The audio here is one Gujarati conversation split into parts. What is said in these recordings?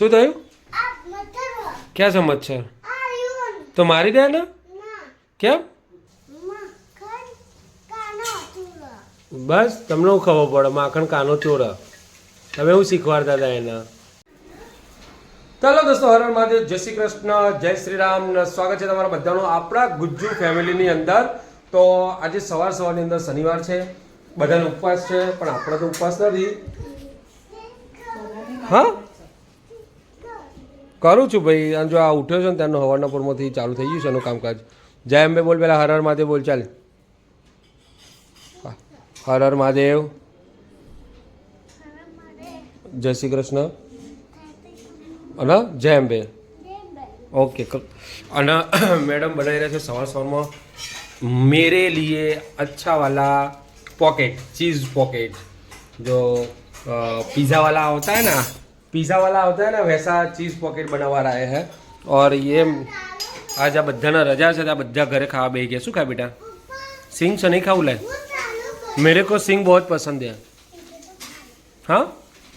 શું થયું? ક્યાં છે મચ્છર? તો મારી દે ને. કેમ? બસ તમને હું ખબર પડે માખણ કાનો ચોર. તમે એવું શીખવાડતા હતા એના. ચાલો દોસ્તો, હર હર મહાદેવ, જય શ્રી કૃષ્ણ, જય શ્રી રામ. સ્વાગત છે તમારા બધાનું આપણા ગુજ્જુ ફેમિલીની અંદર. તો આજે સવારની અંદર શનિવાર છે, બધાનો ઉપવાસ છે, પણ આપણે તો ઉપવાસ નથી. હા કરું છું ભાઈ. અને જો આ ઉઠ્યો છે ને ત્યાંનો હવારના પોરમાંથી ચાલુ થઈ ગયું છે એનું કામકાજ. જય અંબે બોલ, પેલા હર હર મહાદેવ બોલ. ચાલ, હર હર મહાદેવ, જય શ્રી કૃષ્ણ અને જય અંબે. ઓકે. અને મેડમ બનાવી રહ્યા છે સવારમાં मेरे लिए अच्छा वाला पॉकेट, चीज़ पॉकेट. जो पिज़्ज़ा वाला होता है ना, वैसा चीज़ पॉकेट बनवा रहे हैं. और ये आज આ બધાના રજા છે, આ બધા ઘરે ખાવા બેસી ગયા. શું ખાય બેટા? સિંગ છે નહીં ખાવું? લાય, मेरे को सिंग बहुत पसंद है. हाँ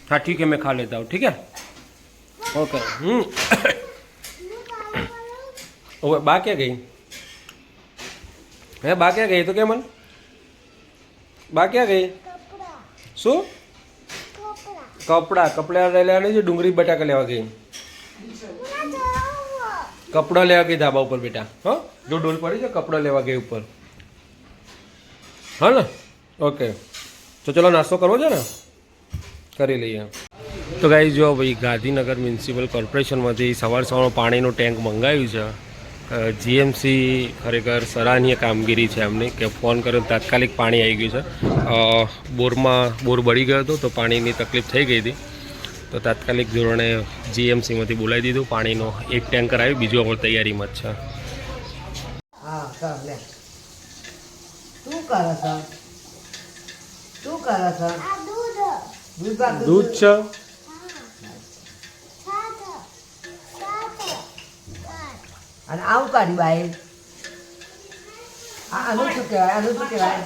हाँ ठीक है, मैं खा लेता हूँ. ठीक है, ओके. ओके, बा क्या गई? હે બા ક્યાં ગઈ? તો કે મને બા ક્યાં ગઈ? શું કપડા લેવા નહીં, ડુંગળી બટાકા લેવા ગઈ. કપડા લેવા ગઈ ધાબા ઉપર બેટા. હા, જો ડોલ પડી છે, કપડા લેવા ગઈ ઉપર. હા ને, ઓકે. તો ચલો નાસ્તો કરવો છે ને, કરી લઈએ. તો ગાઈસ જો ભાઈ, ગાંધીનગર મ્યુનિસિપલ કોર્પોરેશનમાંથી સવારમાં પાણીનું ટેન્ક મંગાવ્યું છે. જીએમસી ખરેખર સરાહનીય કામગીરી છે એમની, કે ફોન કર્યો તાત્કાલિક પાણી આવી ગયું છે. બોર બળી ગયો હતો તો પાણીની તકલીફ થઈ ગઈ હતી, તો તાત્કાલિક ધોરણે જીએમસીમાંથી બોલાવી દીધું. પાણીનો એક ટેન્કર આવ્યું, બીજું અમારી તૈયારીમાં જ છે. દૂધ છે. અને આવું કાઢી બાય. આનું શું કહેવાય?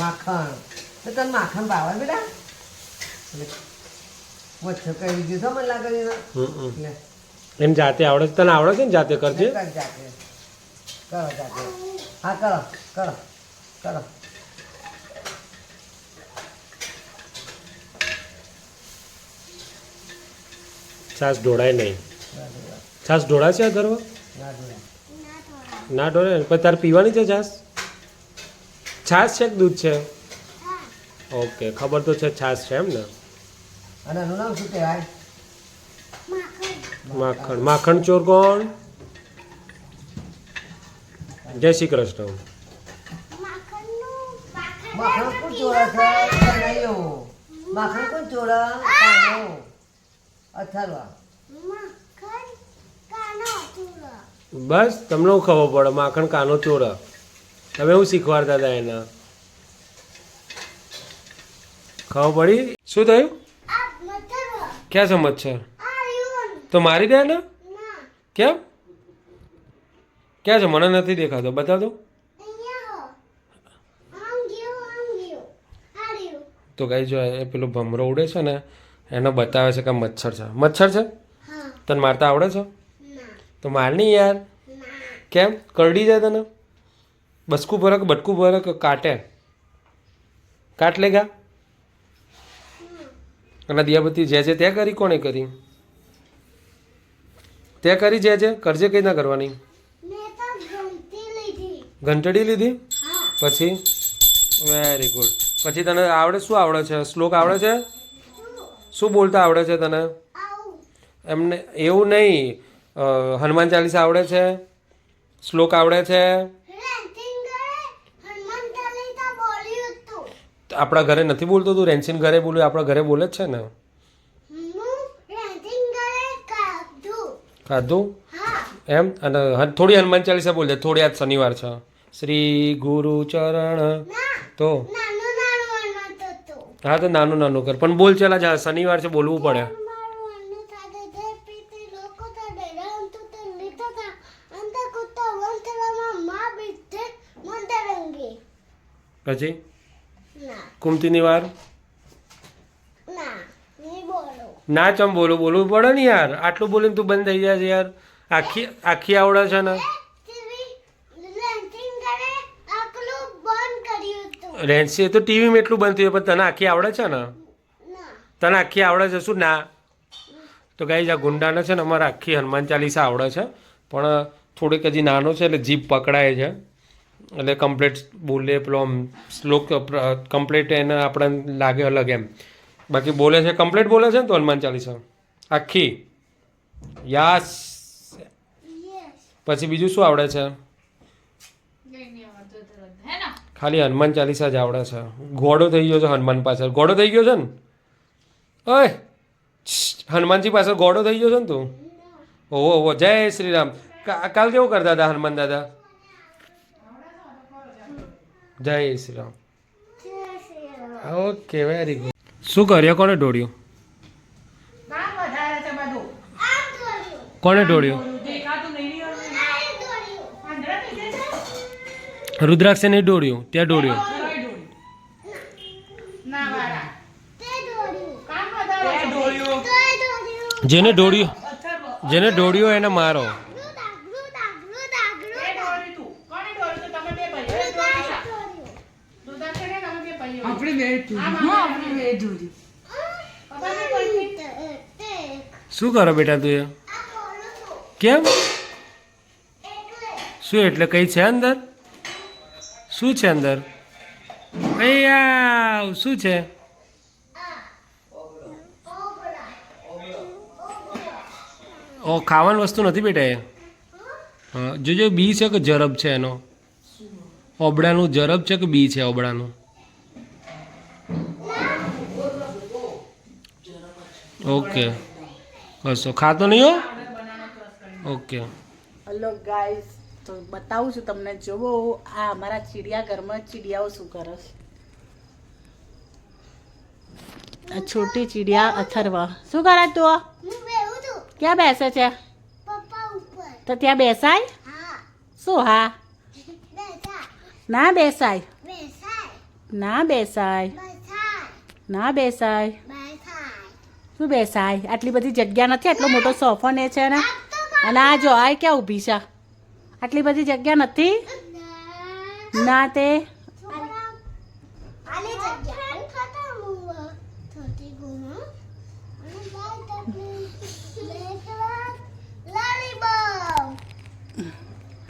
માખણ. તો તને માખણ ભાવે બેટા? મચ્છર કરી દીધો મને લાગે. એમ જાતે આવડે છે? તને આવડે છે ને? જાતે કરજે. જાતે કરો. હા કરો. છાસ ઢોળાય નહીં. છાસ ઢોળા છે આ ઘરમાં? ના ઢોળે. પછી તારે પીવાની છે છાસ? છાસ છે કે દૂધ છે? ઓકે, ખબર તો છે છાસ છે એમ ને. અને એનું નામ શું કહેવાય? માખણ. માખણ ચોર કોણ? જય શ્રી કૃષ્ણ. માખણ કોણ ચોરા છે? કનૈયો. માખણ કોણ ચોરા? કાનો. અથર્વા. બસ તમને હું ખબર પડે માખણ કાનો ચોર. તમે એવું શીખવાડતા હતા એના. ખબર પડી? શું થયું? ક્યાં છે મચ્છર? તો મારી દે ને. કેમ? ક્યાં છે? મને નથી દેખાતો, બતા દો. તો ગાઈ જો એ પેલો ભમરો ઉડે છે ને, એને બતાવે છે કે મચ્છર છે. મચ્છર છે? તને મારતા આવડે છે? તો માર નહીં યાર. કેમ? કરડી જાય તને? બસકું ભરે કે બટકું ભરે કે કાટે? કાટ લેગા. અને દિયાબત્તી જે તે કરી? કોણે કરી? તે કરી જે કરજે. કઈ ના કરવાની? ઘંટડી લીધી. પછી વેરી ગુડ. પછી તને આવડે? શું આવડે છે? શ્લોક આવડે છે? શું બોલતા આવડે છે તને? એમને એવું નહીં, હનુમાન ચાલીસા આવડે છે? શ્લોક આવડે છે? આપણા ઘરે નથી બોલતો તું? રેન્સિન ઘરે બોલ્યું, આપણા ઘરે બોલે જ છે ને. ખાધું એમ? અને થોડી હનુમાન ચાલીસા બોલ દે. થોડી. આજ શનિવાર છે. શ્રી ગુરુ ચરણ. તો હા, તો નાનું કર, પણ બોલ. ચાલ, આજ શનિવાર છે, બોલવું પડે. પછી કુમતીની વાર ના ચમ બોલવું પડે ને યાર, આટલું બોલીને તું બંધ થઈ જાય છે યાર. આખી આવડે છે ને રેન્સી તો ટીવીમાં એટલું બંધ થયું પણ તને આખી આવડે છે ને? તને આખી આવડે છે શું? ના. તો ગાઈઝ આ ગુંડાને છે ને અમારે આખી હનુમાન ચાલીસા આવડે છે, પણ થોડીક હજી નાનો છે એટલે જીભ પકડાય છે, એટલે કમ્પ્લીટ બોલે પેલો આમ શ્લોક કમ્પ્લીટ એને આપણને લાગે અલગ એમ. બાકી બોલે છે કમ્પ્લીટ બોલે છે ને તો હનુમાન ચાલીસા આખી. યાસ. પછી બીજું શું આવડે છે? ખાલી હનુમાન ચાલીસા જ આવડે છે. ઘોડો થઈ ગયો છે હનુમાન પાછળ, ઘોડો થઈ ગયો છે ને? ઓય હનુમાનજી પાછળ ઘોડો થઈ ગયો છે ને તું? ઓહો જય શ્રી રામ. કાલ કેવું કરતા હતા હનુમાન દાદા? જય Shri Ram. Okay very good. શું કર્યો? કોને ઢોળ્યું? કોને ઢોળ્યું? રુદ્રાક્ષે નહીં ઢોળ્યું, ત્યાં ઢોળ્યું. જેને ઢોળ્યું એને મારો. શું કરો બેટા તું એ? કેમ? શું એટલે કઈ છે અંદર? શું છે અંદર? અહીંયા શું છે? ઓ ખાવાની વસ્તુ નથી બેટા એ. હા જોજો બી છે કે જરબ છે એનો? ઓબડાનું જરબ છે કે બી છે ઓબડાનું? ઓકે બસો ખાતો નહીં હો. ઓકે હેલો ગાઈસ, તો બતાવું છું તમને. જોવો આ અમારા ચિડિયાઘરમાં ચીડિયાઓ શું કરે છે. આ છોટી ચીડિયા અથર્વા શું કરે તું? ક્યાં બેસે છે? તો ત્યાં બેસાય? શું? હા ના બેસાય, ના બેસાય, ના બેસાય. શું બેસાય? આટલી બધી જગ્યા નથી, આટલો મોટો સોફો ને છે ને. અને આ જો આ ક્યાં ઊભી છે? આટલી બધી જગ્યા નથી ના તે.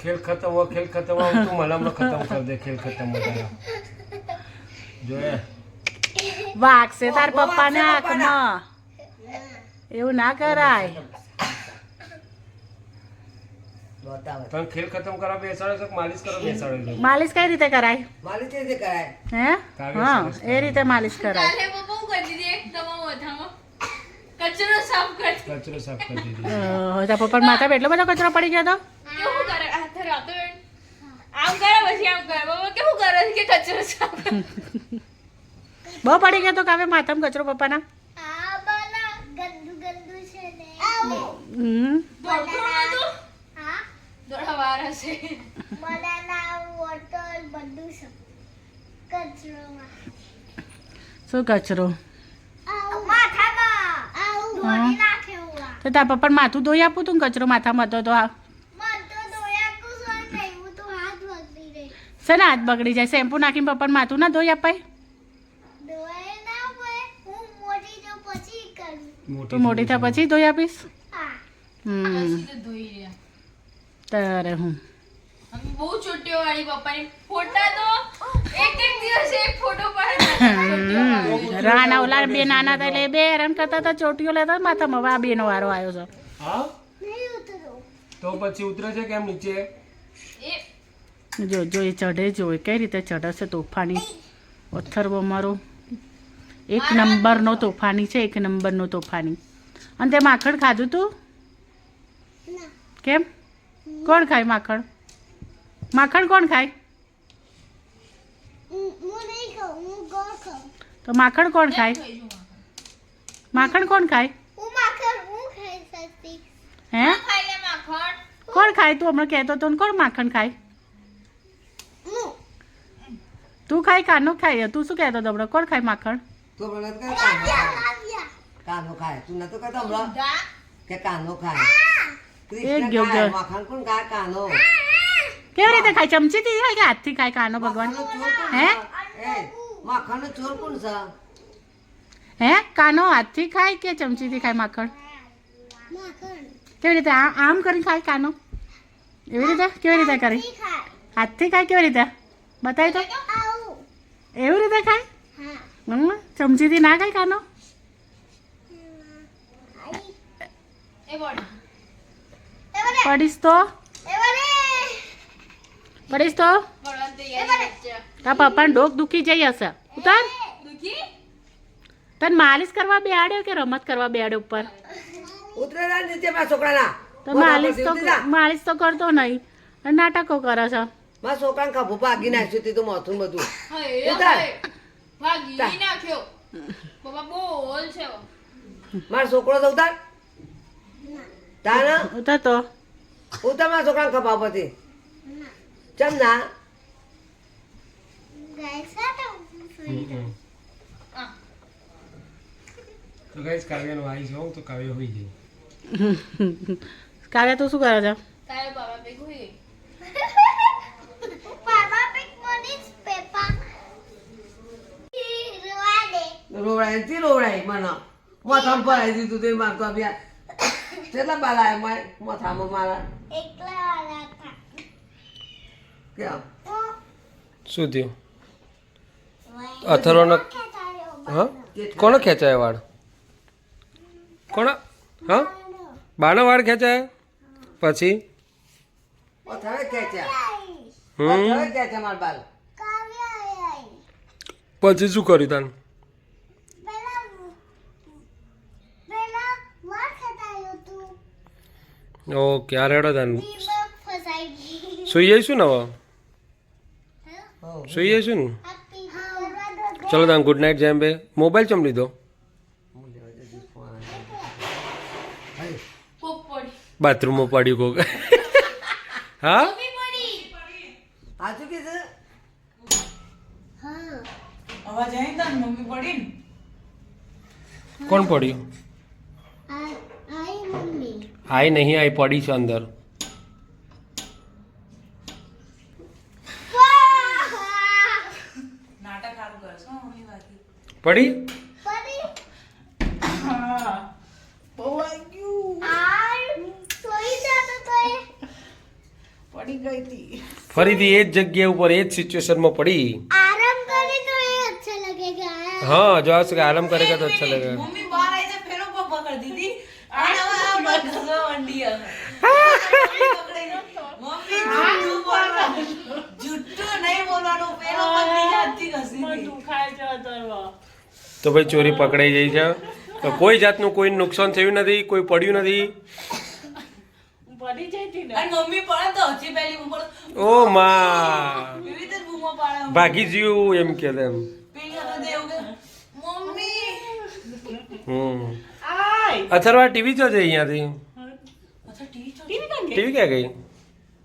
ખેલ ખતમ હો, ખેલ ખતમ હો. તું મલામનો ખતમ કર દે. ખેલ ખતમ હો જોયે વાગશે તાર પપ્પાને આંખમાં. એવું ના કરાય. તને ખેલ ખતમ કરવા બેસાડે છે કે માલિશ કરવા બેસાડે છે? માલિશ કઈ રીતે કરાય? માલિશ કેવી રીતે કરાય? હે? હા એ રીતે માલિશ કરાય. કચરો સાફ કરી કચરો સાફ કરી દીધી. તાર પપ્પા માથા એટલો બધો કચરો પડી ગયો તો? કેવું કરે આ રાતો આમ કરે પછી આમ કરે. બાબા કેવું કરે છે કે કચરો સાફ કરે? બહુ પડી ગયો તો કાવે માથામાં કચરો પપ્પાના? આ બાલા ગંદુ ગંદુ છે ને. દોડતું નતું? હા દોડા વાર હશે. બનાના વોટર બધું છે કચરોમાં. શું કચરો? માથામાં આવું ભરી નાખે હુઆ. તો તાર પપ્પાને માથું ધોઈ આપું તું? કચરો માથામાં હતો તો આ મન તો દોયા કુ સોય નહીં, હું તો હાથ બગડી રહી. છે ને હાથ બગડી જાય. શેમ્પુ નાખીને પપ્પાને માથું ના ધોઈ અપાય? દોય ના હોય, હું મોટી જો પછી કરું. તો મોટી થયા પછી ધોઈ આપીશ. હા ધોઈ રહ્યા. તારે હું અમે બહુ ચોટીઓ વાળી પપ્પાની ફોટા તો એક દિવસ એક ફોટો પાડે. રાના ઓલા બે નાના હતા એટલે બે હેરાન કરતા હતા, ચોટીઓ લેતા હતા માથામાં. હવે આ બેનો વારો આવ્યો છે. હા નહીં ઉતરો. તો પછી ઉતરે છે કેમ નીચે? એ જો જો એ ચઢે, જો એ કઈ રીતે ચઢે છે. તોફાની અથર્વ અમારો એક નંબરનો તોફાની છે, એક નંબરનો તોફાની. અને તે માખણ ખાધું તું? ના કેમ? કોણ ખાય માખણ? માખણ કોણ ખાય? હું નહીં ખાઉં, હું ગોળ ખાઉં. તો માખણ કોણ ખાય? માખણ કોણ ખાય? હું માખણ હું ખાઈ શકતી. હે ખાઈ લે માખણ. કોણ ખાય? તું હમણાં કહેતો તો ને કોણ માખણ ખાય? હું તું ખાય કાનો ખાય? તું શું કહેતો હતો હમણાં? કોણ ખાય માખણ? તો મને કઈ કાવ્યા કાવ્યા કાનો ખાય તું નતો કહેતો હમણાં ઊંધા. કે કાનો ખાય એક કૃષ્ણ ગયો ખાય ગયો. માખણ કોણ ખાય કાનો કેવી રીતે ખાય ચમચીથી ખાય કે હાથથી ખાય કાનો ભગવાન માખણનો ચોર કોણ હે? છે? એ માખણનો ચોર કોણ છે હે કાનો હાથથી ખાય કે ચમચીથી ખાય માખણ માખણ કેવી રીતે આમ કરીને ખાય કાનો એવી રીતે કેવી રીતે કરી ઈ ખાય હાથથી ખાય કેવી રીતે બતાવી તો આવું એવી રીતે ખાય હા ચમચીથી ના ખાય કાનો એ બોલ. પડીશ તો પડીશ તો બોલવાની તૈયારી છે. તારા પપ્પાને ડોક દુખી જઈ હશે ઉતાર દુખી? તને માલિશ કરવા બેહાડ્યો કે રમત કરવા બેહાડ્યો ઉપર ઉતરે ના નીચે મારા છોકરાના તો માલિશ તો કરતો નહીં અને નાટકો કરે છે મારા છોકરાને ખભો ભાગી નાખ્યું તે તો માથું બધું હે, ઉતાર. હે. ભાગી નાખ્યો. બાબા બોલ છે. મારો છોકરો તો ઉતાર તાના ઉતાર તો ઉતાર મારા છોકરાને ખભા પરથી ચમ ના તો ગાઈસ કાવ્યનો આવી જાઉં તો કાવ્ય હોઈ જાય કાવ્યા તું શું કરે છે તારે બાબા ભેગું હોય. પાપા પિક મોનિસ પેપા રોવા દે રોવડાય તી રોવડાય મને માથામાં ભરાઈ દીધું તે મારતો અભ્યા કેટલા બાલા માથામાં મારા એકલા વાળા હતા કેમ શું થયું અથર્વનો હા કોનો ખેંચાય વાળ કોનો હા બાનો વાળ ખેંચાય પછી પથારે ખેંચ્યા હમ પથારે ખેંચ્યા મારા બાલ પછી શું કર્યું તાન પેલા વાર ખતાયો તું ઓકે આ રેડો તાન દીપક ફસાઈ ગઈ સુઈ જઈશું ને હવે હો સુઈ જઈશું ને આપી કરવા દો ચલો તાન ગુડ નાઇટ જેમ બે મોબાઈલ ચમ લીધો કોક પડી. બાથરૂમમાં પડ્યું કોક હા મમ્મી પડી. સાચું કે છે હા અવાજ આવી તા મમ્મી પડી ને કોણ પડ્યું આઈ મમ્મી આઈ નહીં આઈ પડી છે અંદર નાટક સારું કરશો મમ્મી બાકી પડી પડી બહુ આવી ગયું આર સોઈ જાતો તો એ પડી ગઈ હતી ફરીથી એ જ જગ્યા ઉપર એ જ સિચ્યુએશનમાં પડી आराम करे तो ये अच्छा लगेगा हाँ जो आज के आराम करेगा तो अच्छा लगेगा મમ્મી બહાર આવી તો ફેરો પકડ દીધી અને હવે આ ઘસો વંડી જુઠ્ઠું નહીં બોલવાનું પેલો પકડી જાતથી ઘસી તો ભાઈ ચોરી પકડાઈ ગઈ છે તો કોઈ જાતનું કોઈ નુકસાન થયું નથી કોઈ પડ્યું નથી અને મમ્મી પડે તો હજી પહેલી ઉપર ઓ માં એવી રીતે બૂમો પાડે ભાગી જ્યું એમ કે તેમ પેલી વખતે એવું કે મમ્મી અથર્વા ટીવી જો છે અહીંયાથી અચ્છા ટીવી ટીવી ક્યાં ગઈ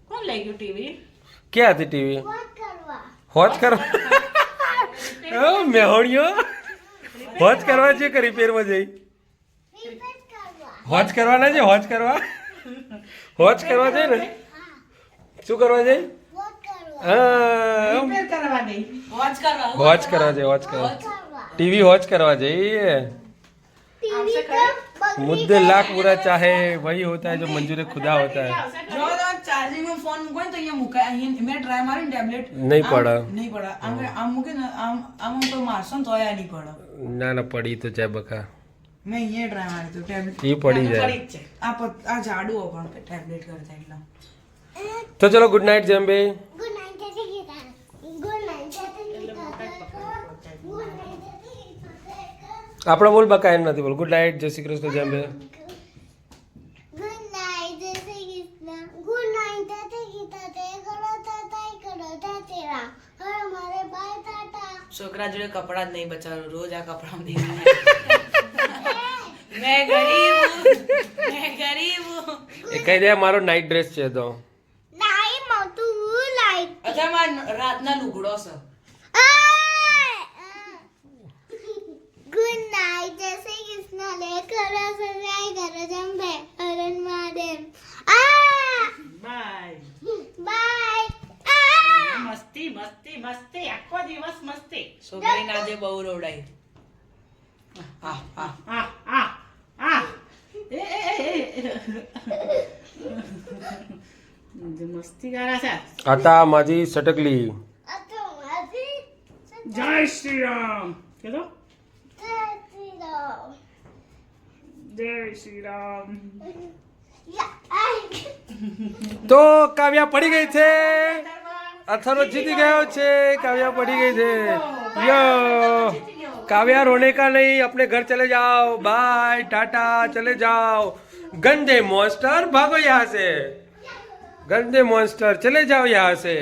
કોણ લઈ ગયું ટીવી ક્યાં હતી ટીવી बहुत करवा હોજ કરવા મેહોણીઓ હોજ કરવા છે કરી પેરમાં જઈ रिपीट करवा હોજ કરવાના છે હોજ કરવા હોજ કરવા છે ને શું કરવા છે बहुत करवा હા કરવાની વોચ કરવા હોજ કરવા છે હોજ કરવા करवा ટીવી હોજ કરવા જઈએ टीवी का मुद्दे लाख बुरा चाहे वही होता है जो मंजूर खुदा होता है જો તો ચાર્જિંગ માં ફોન મૂકો ને તો અહીંયા મુકાય અહીંયા મેં ટ્રાય મારી ટેબ્લેટ નહીં પડે. નહીં પડે આમ મૂકે ને આમ કોઈ મારશો ને તોય આ નહીં પડે ના ના પડી તો જાય બકા મેં અહીંયા ટ્રાય મારી તો ટેબ્લેટ ઈ પડી જાય. પડી જ છે આ જાડું હો પણ ટેબ્લેટ કરતા એટલા તો ચલો ગુડ નાઇટ જેમ્બે गुड नाइट जैसे गीता गुड नाइट जैसे गीता गुड नाइट जैसे गीता આપણે બોલ બકા એમ નથી બોલ ગુડ નાઇટ જય શ્રી કૃષ્ણ જેમ્બે गुड नाइट जैसे गीता गुड नाइट जैसे गीता ते करो तेरा और हमारे बाय टाटा છોકરા જોડે કપડા જ નહીં બચારો રોજ આ કપડા મેં ગરીબ એ કહી દે મારો નાઇટ ડ્રેસ છે તો नहीं मोटू लाइट અચ્છા માર રાતના લુગડો છે गुड नाइट जैसे કૃષ્ણ લે કરો સગાઈ કરો જંબે હરણ મહાદેવ આ બાય બાય મસ્તી મસ્તી મસ્તી આખો દિવસ મસ્તી છોકરીને આજે બહુ રોડાઈ આ આ આ આ આ મસ્તી કરે છે આતા માજી સટકલી આ તો મારી જય શ્રી રામ કીધો સતીરો જય શ્રી રામ યા આઈ તો કાવ્યા પડી ગઈ છે અથર્વ જીતી ગયો છે કાવ્યા પડી ગઈ છે યો काव्या रोने का नहीं अपने घर चले जाओ बाय टाटा चले जाओ गंदे मॉन्स्टर भागो यहाँ से गंदे मॉन्स्टर चले जाओ यहाँ से